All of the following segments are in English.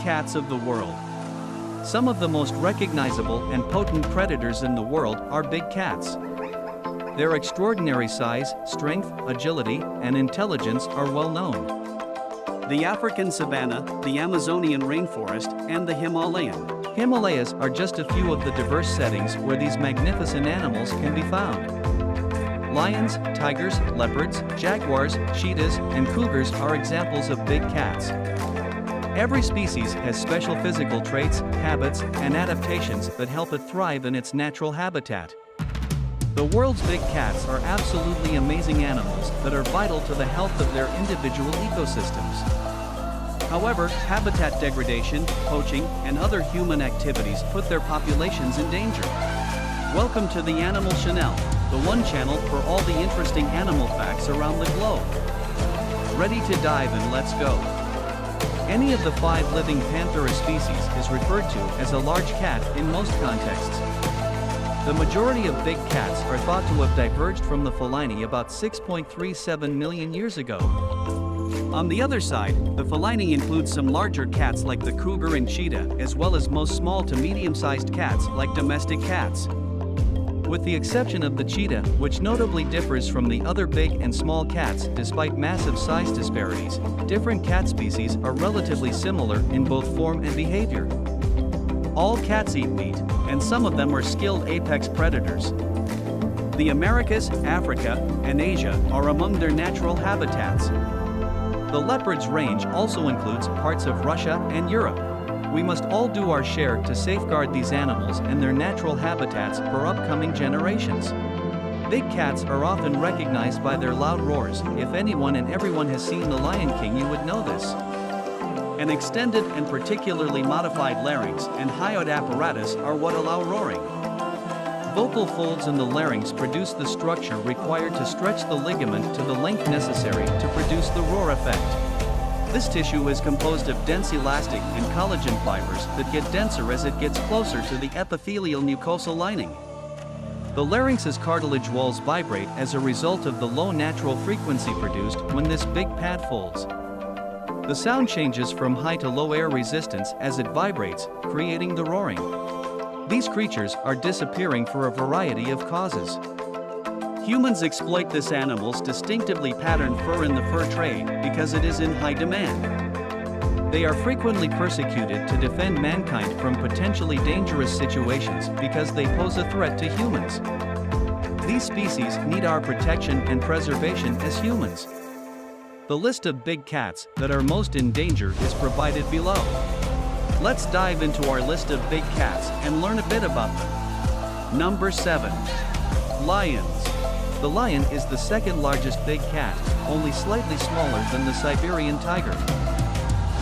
cats of the world. Some of the most recognizable and potent predators in the world are big cats. Their extraordinary size, strength, agility, and intelligence are well known. The African savanna, the Amazonian rainforest, and the Himalayas are just a few of the diverse settings where these magnificent animals can be found. Lions, tigers, leopards, jaguars, cheetahs, and cougars are examples of big cats. Every species has special physical traits, habits, and adaptations that help it thrive in its natural habitat. The world's big cats are absolutely amazing animals that are vital to the health of their individual ecosystems. However, habitat degradation, poaching, and other human activities put their populations in danger. Welcome to the Animal Channel, the one channel for all the interesting animal facts around the globe. Ready to dive in? Let's go. Any of the 5 living Panthera species is referred to as a large cat in most contexts. The majority of big cats are thought to have diverged from the feline about 6.37 million years ago. On the other side, the feline includes some larger cats like the cougar and cheetah, as well as most small to medium-sized cats like domestic cats. With the exception of the cheetah, which notably differs from the other big and small cats despite massive size disparities, different cat species are relatively similar in both form and behavior. All cats eat meat, and some of them are skilled apex predators. The Americas, Africa, and Asia are among their natural habitats. The leopard's range also includes parts of Russia and Europe. We must all do our share to safeguard these animals and their natural habitats for upcoming generations. Big cats are often recognized by their loud roars. If anyone and everyone has seen The Lion King, you would know this. An extended and particularly modified larynx and hyoid apparatus are what allow roaring. Vocal folds in the larynx produce the structure required to stretch the ligament to the length necessary to produce the roar effect. This tissue is composed of dense elastic and collagen fibers that get denser as it gets closer to the epithelial mucosal lining. The larynx's cartilage walls vibrate as a result of the low natural frequency produced when this big pad folds. The sound changes from high to low air resistance as it vibrates, creating the roaring. These creatures are disappearing for a variety of causes. Humans exploit this animal's distinctively patterned fur in the fur trade because it is in high demand. They are frequently persecuted to defend mankind from potentially dangerous situations because they pose a threat to humans. These species need our protection and preservation as humans. The list of big cats that are most in danger is provided below. Let's dive into our list of big cats and learn a bit about them. Number 7. Lions. The lion is the second largest big cat, only slightly smaller than the Siberian tiger.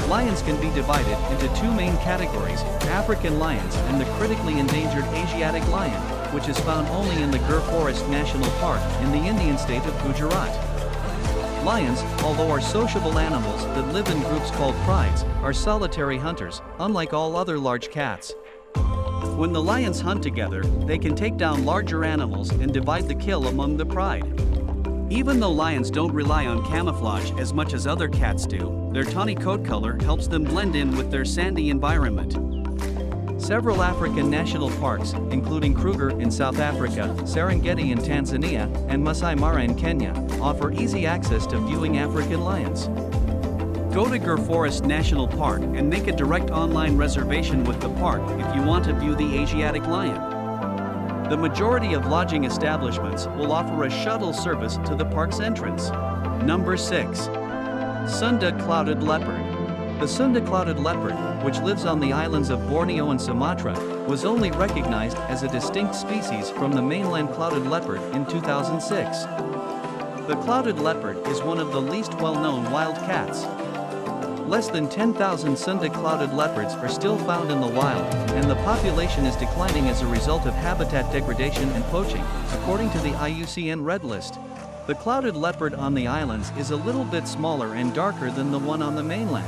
Lions can be divided into 2 main categories, African lions and the critically endangered Asiatic lion, which is found only in the Gir Forest National Park in the Indian state of Gujarat. Lions, although are sociable animals that live in groups called prides, are solitary hunters, unlike all other large cats. When the lions hunt together, they can take down larger animals and divide the kill among the pride. Even though lions don't rely on camouflage as much as other cats do, their tawny coat color helps them blend in with their sandy environment. Several African national parks, including Kruger in South Africa, Serengeti in Tanzania, and Masai Mara in Kenya, offer easy access to viewing African lions. Go to Gir Forest National Park and make a direct online reservation with the park if you want to view the Asiatic lion. The majority of lodging establishments will offer a shuttle service to the park's entrance. Number 6. Sunda clouded leopard. The Sunda clouded leopard, which lives on the islands of Borneo and Sumatra, was only recognized as a distinct species from the mainland clouded leopard in 2006. The clouded leopard is one of the least well-known wild cats. Less than 10,000 Sunda clouded leopards are still found in the wild, and the population is declining as a result of habitat degradation and poaching, according to the IUCN Red List. The clouded leopard on the islands is a little bit smaller and darker than the one on the mainland.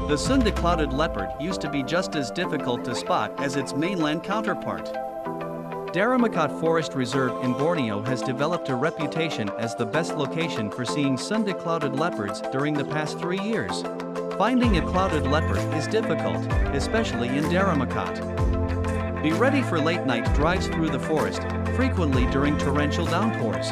The Sunda clouded leopard used to be just as difficult to spot as its mainland counterpart. Daramakot Forest Reserve in Borneo has developed a reputation as the best location for seeing Sunda clouded leopards during the past 3 years. Finding a clouded leopard is difficult, especially in Daramakot. Be ready for late-night drives through the forest, frequently during torrential downpours.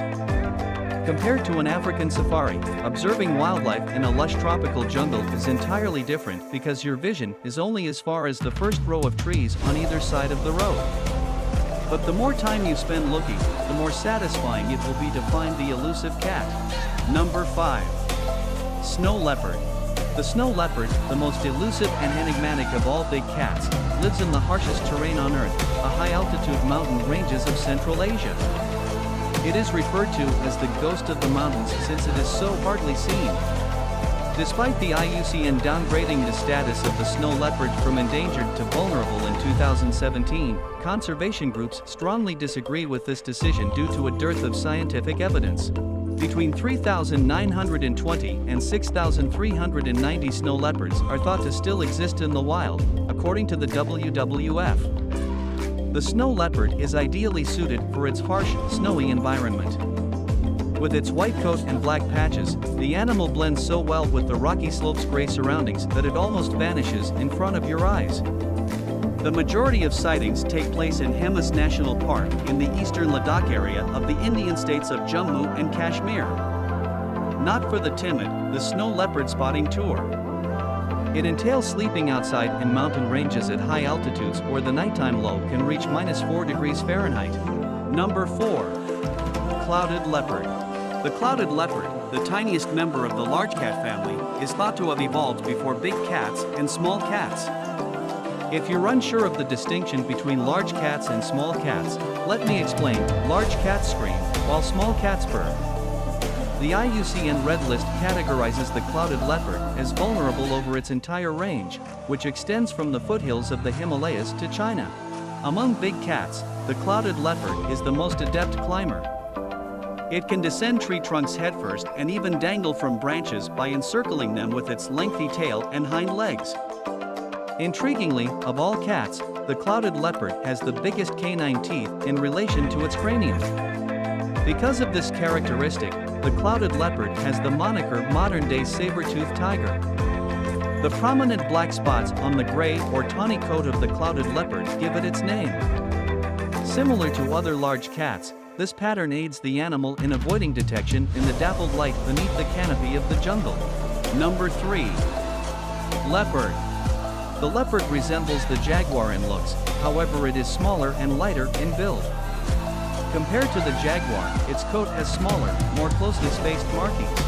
Compared to an African safari, observing wildlife in a lush tropical jungle is entirely different because your vision is only as far as the first row of trees on either side of the road. But the more time you spend looking, the more satisfying it will be to find the elusive cat. Number 5. Snow leopard. The snow leopard, the most elusive and enigmatic of all big cats, lives in the harshest terrain on Earth, the high-altitude mountain ranges of Central Asia. It is referred to as the ghost of the mountains since it is so hardly seen. Despite the IUCN downgrading the status of the snow leopard from endangered to vulnerable in 2017, conservation groups strongly disagree with this decision due to a dearth of scientific evidence. Between 3,920 and 6,390 snow leopards are thought to still exist in the wild, according to the WWF. The snow leopard is ideally suited for its harsh, snowy environment. With its white coat and black patches, the animal blends so well with the rocky slopes' gray surroundings that it almost vanishes in front of your eyes. The majority of sightings take place in Hemis National Park in the eastern Ladakh area of the Indian states of Jammu and Kashmir. Not for the timid, the snow leopard spotting tour. It entails sleeping outside in mountain ranges at high altitudes where the nighttime low can reach -4 degrees Fahrenheit. Number 4. Clouded leopard. The clouded leopard, the tiniest member of the large cat family, is thought to have evolved before big cats and small cats. If you're unsure of the distinction between large cats and small cats, let me explain. Large cats scream, while small cats purr. The IUCN Red List categorizes the clouded leopard as vulnerable over its entire range, which extends from the foothills of the Himalayas to China. Among big cats, the clouded leopard is the most adept climber. It can descend tree trunks headfirst and even dangle from branches by encircling them with its lengthy tail and hind legs. Intriguingly, of all cats, the clouded leopard has the biggest canine teeth in relation to its cranium. Because of this characteristic, the clouded leopard has the moniker modern-day saber-toothed tiger. The prominent black spots on the gray or tawny coat of the clouded leopard give it its name. Similar to other large cats, this pattern aids the animal in avoiding detection in the dappled light beneath the canopy of the jungle. Number 3. Leopard. The leopard resembles the jaguar in looks, however it is smaller and lighter in build. Compared to the jaguar, its coat has smaller, more closely spaced markings.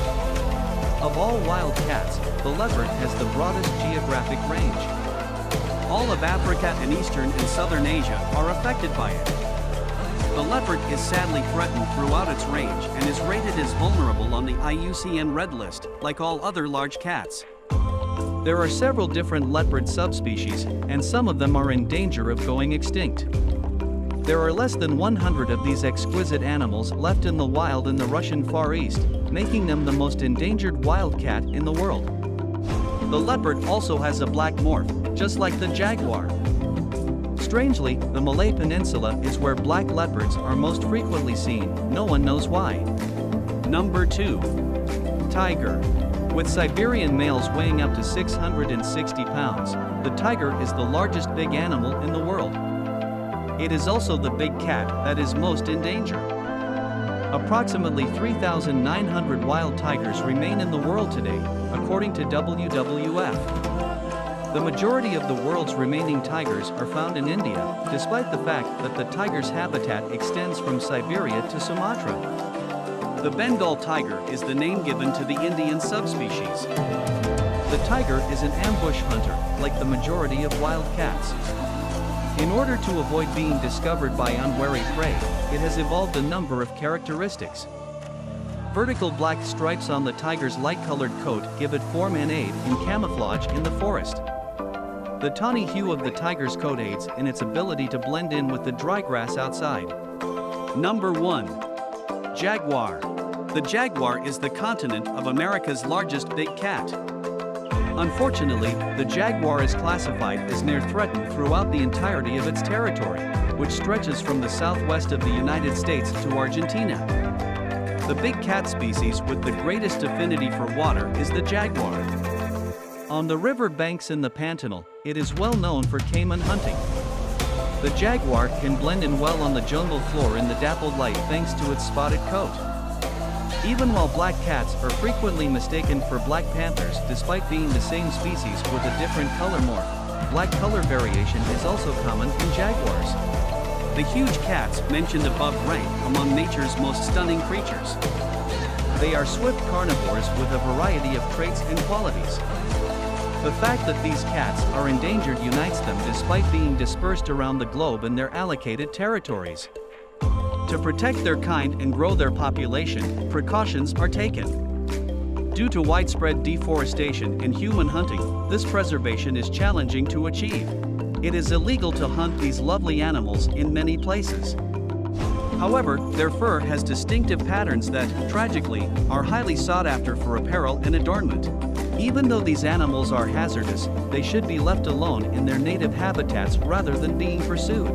Of all wild cats, the leopard has the broadest geographic range. All of Africa and Eastern and Southern Asia are affected by it. The leopard is sadly threatened throughout its range and is rated as vulnerable on the IUCN Red List, like all other large cats. There are several different leopard subspecies, and some of them are in danger of going extinct. There are less than 100 of these exquisite animals left in the wild in the Russian Far East, making them the most endangered wildcat in the world. The leopard also has a black morph, just like the jaguar. Strangely, the Malay Peninsula is where black leopards are most frequently seen, no one knows why. Number 2. Tiger. With Siberian males weighing up to 660 pounds, the tiger is the largest big animal in the world. It is also the big cat that is most in danger. Approximately 3,900 wild tigers remain in the world today, according to WWF. The majority of the world's remaining tigers are found in India, despite the fact that the tiger's habitat extends from Siberia to Sumatra. The Bengal tiger is the name given to the Indian subspecies. The tiger is an ambush hunter, like the majority of wild cats. In order to avoid being discovered by unwary prey, it has evolved a number of characteristics. Vertical black stripes on the tiger's light-colored coat give it form and aid in camouflage in the forest. The tawny hue of the tiger's coat aids in its ability to blend in with the dry grass outside. Number 1. Jaguar. The jaguar is the continent of America's largest big cat. Unfortunately, the jaguar is classified as near threatened throughout the entirety of its territory, which stretches from the southwest of the United States to Argentina. The big cat species with the greatest affinity for water is the jaguar. On the river banks in the Pantanal, it is well known for caiman hunting. The jaguar can blend in well on the jungle floor in the dappled light thanks to its spotted coat. Even while black cats are frequently mistaken for black panthers despite being the same species with a different color morph, black color variation is also common in jaguars. The huge cats mentioned above rank among nature's most stunning creatures. They are swift carnivores with a variety of traits and qualities. The fact that these cats are endangered unites them despite being dispersed around the globe in their allocated territories. To protect their kind and grow their population, precautions are taken. Due to widespread deforestation and human hunting, this preservation is challenging to achieve. It is illegal to hunt these lovely animals in many places. However, their fur has distinctive patterns that, tragically, are highly sought after for apparel and adornment. Even though these animals are hazardous, they should be left alone in their native habitats rather than being pursued.